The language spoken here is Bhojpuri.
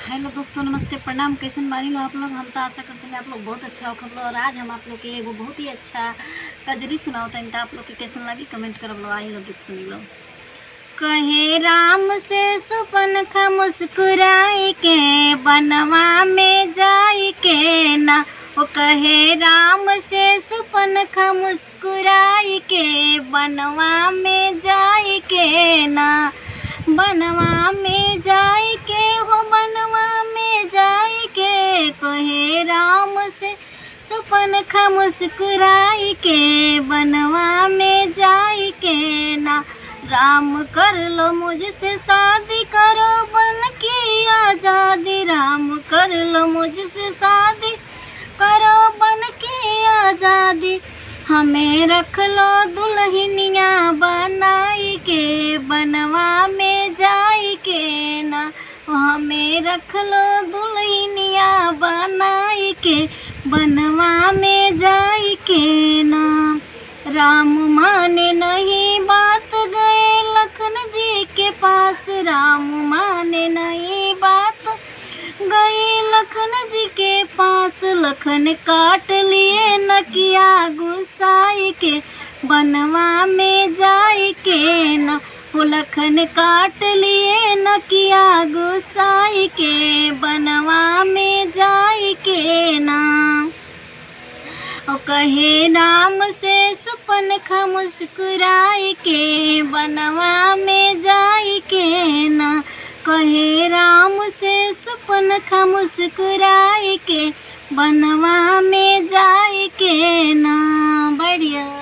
हेलो दोस्तों, नमस्ते, प्रणाम। कैसन बानी लो आप लोग? हम तो आशा करते हैं आप लोग बहुत अच्छा होकर लो। और आज हम आप लोग के एगो बहुत ही अच्छा कजरी सुनाओ तनी। आप लोग के कैसन लगी कमेंट करब लो। आई लो गीत सुनी लो। कहे राम से सुपन खा मुस्कुराई के बनवा में जाई के ना। ओ कहे राम से सुपन खा मुस्कुराई के बनवा में जाई के ना। बनवा में जाई के हो बनवा में जाई के कहे राम से सुपन खा मुस्कुराई के बनवा में जाई के ना। राम कर लो मुझसे शादी करो बन की आज़ादी। राम कर लो मुझसे शादी करो बन की आज़ादी। हमें रख लो दुल्हनिया बनाई के बनवा में जाई के ना। हमें रख लो दुल्हनिया बनाई के बनवा में जाई के ना। राम माने नहीं बात गए लखन जी के पास। राम माने नहीं बात गए लखन जी के पास। लखन काट लिए नकिया गुस्साई के बनवा में जाई के ना। वो लखन काट लिए नकिया गुस्साई के बनवा में जाई के ना। ओ कहे राम से सुपन खा मुस्कुराई के बनवा में जाई के ना। कहे राम से सुपन खा मुस्कुराई के बनवा में जाई के ना। बढ़िया।